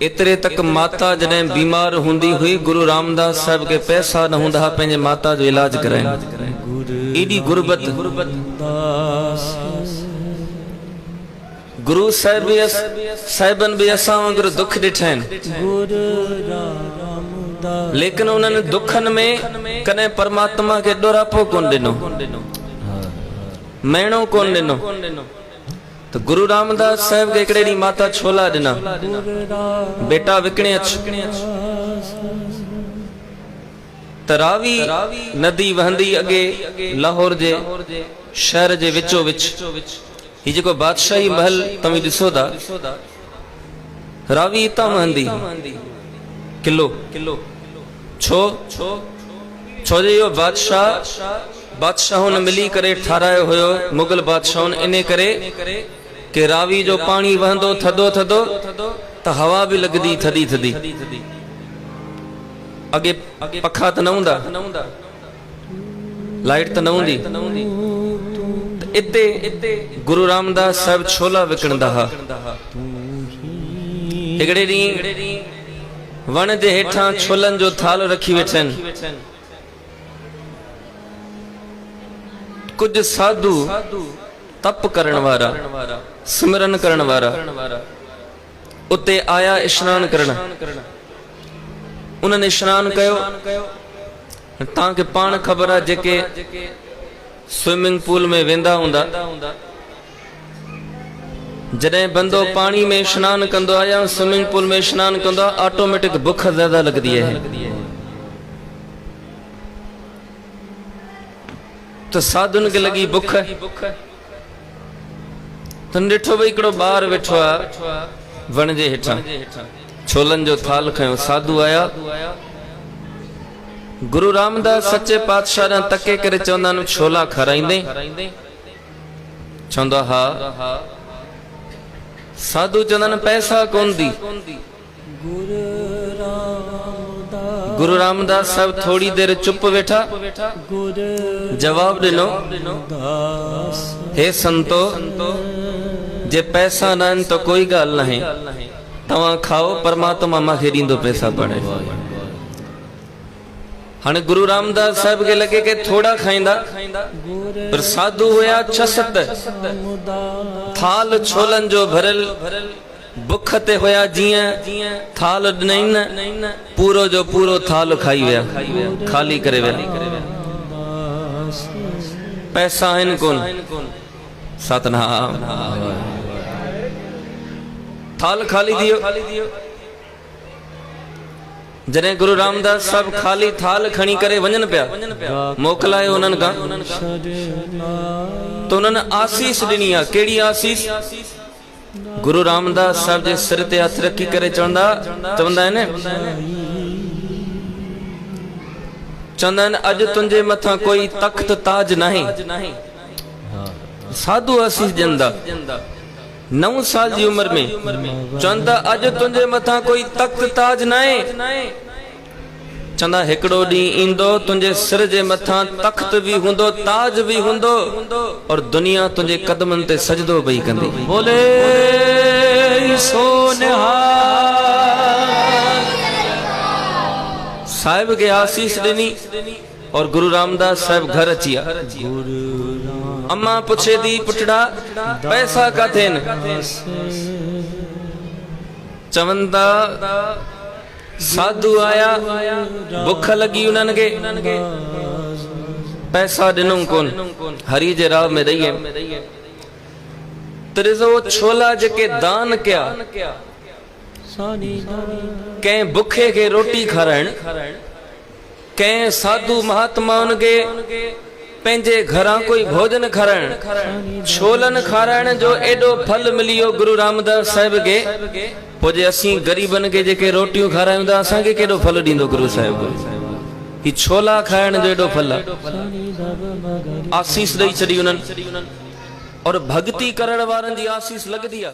इतरे तक माता जने बीमार हुंदी हुई गुरु रामदास साहब के पैसा न हुंदा पेंजे माता जो इलाज कराए। एडी गुरबत गुरु साहिबन भी असा वांगुरु दुख दिठन, लेकिन उन्होंने दुखन में कने परमात्मा के डोरापो कोन दिनो, मैणो कोन दिनो। तो गुरु रामदास साहब के एकड़े डी माता छोला दिना, बेटा विकणे अच। त रावी नदी वहंदी अगे लाहौर जे शहर जे विचो विच। ही जेको बादशाही महल तमी दिसो था, रावी इता वहंदी किलो छो छो जे यो बादशाहों ने मिली करे ठारायो होयो, मुगल बादशाहों ने इने करे के रावी जो पानी वहंदो थदो थदो तो हवा भी लगदी थदी थदी। अगे पखा तो न हुंदा, लाइट तो न हुंदी। इते गुरु रामदास साहब छोला विकणदा हा। हिकड़े डी वण जे हेठां छोलन जो थाल रखी वेठन। कुछ साधु तप करण वारा, सिमरन करण वारा उते आया स्नान करण। उन्होंने स्नान कयो। ताके पान खबर है जेके स्विमिंग पूल में वेंदा हुंदा, जडे बंदो पानी में स्नान कंदो आ या स्विमिंग पूल में स्नान कंदो, ऑटोमेटिक भूख ज्यादा लगदी है। तो साधुन के लगी भूख। तो डिठो भाई हिकिड़ो ॿार वेठो आहे वण जे हेठां, छोलन जो थाल खयो। साधु आया, गुरु रामदास सच्चे पातशाह ने तके करे चवंदा आहिनि छोला खाराईंदे? चवंदो हा। साधु चवंदा आहिनि पैसा कोन दी। गुरु रामदास साहब थोड़ी देर चुप वेठा, जवाब दिनो, हे संतो, जे पैसा न तो कोई गाल नहीं, तवा खाओ, परमात्मा माखे दींदो पैसा बणे। हाँ गुरु रामदास साहब के लगे के थोड़ा खाइंदा, पर साधु हुआ 6-7 थाल छोलन जो भरल भुख ते होया। जिया थाल नहीं न पूरो जो पूरो थाल खाई विया, खाली करे विया। पैसा आहिनि कोन। सतनाम। थाल खाली दियो। जने गुरु रामदास साहब खाली थाल खणी करे वञन पिया, मोकलाए उन्हनि खां, तो उन्हनि आसीस ॾिनी आहे। कहिड़ी आसीस? गुरु रामदास साहब जे सिर ते हथ रखी करे चवंदा आहिनि अॼु तुंहिंजे मथां कोई तख्त ताज नहीं। साधु आसीस ॾियंदा 9 साल जी उम्र में। चवंदा अॼु तुंहिंजे मथां कोई तख्त ताज नाहे। चवंदा हिकिड़ो ॾींहुं ईंदो तुंहिंजे सिर जे मथां तख्त भी हुंदो, ताज भी हुंदो, और दुनिया तुंहिंजे कदमनि ते सजदो पई कंदी। बोले साहिब के आसीस ॾिनी और गुरु रामदास साहब घर अचिया। अम्मा पुछे दी पुटड़ा पैसा काथे न? चवंदा साधु आया, भुख लगी उन्हनि खे, पैसा ॾिनऊं कोन, हरी जे राह में ॾेई तिरिज़ो छोला जेके दान कया, कंहिं बुखे के रोटी खाराइण, कंहिं साधु महात्माउनि खे पंहिंजे घरां कोई भोजन खाराइण, छोलन खाराइण जो एडो फल मिलियो गुरु रामदास साहिब के। पोइ जे असीं गरीबन के जेके रोटियूं खारायूं था, असांखे केॾो फल ॾींदो गुरु साहिब? ही छोला खाइण जो एडो फल आहे। आसीस ॾेई छॾी उन्हनि, और भक्ति करण वारनि जी आसीस लॻंदी आहे।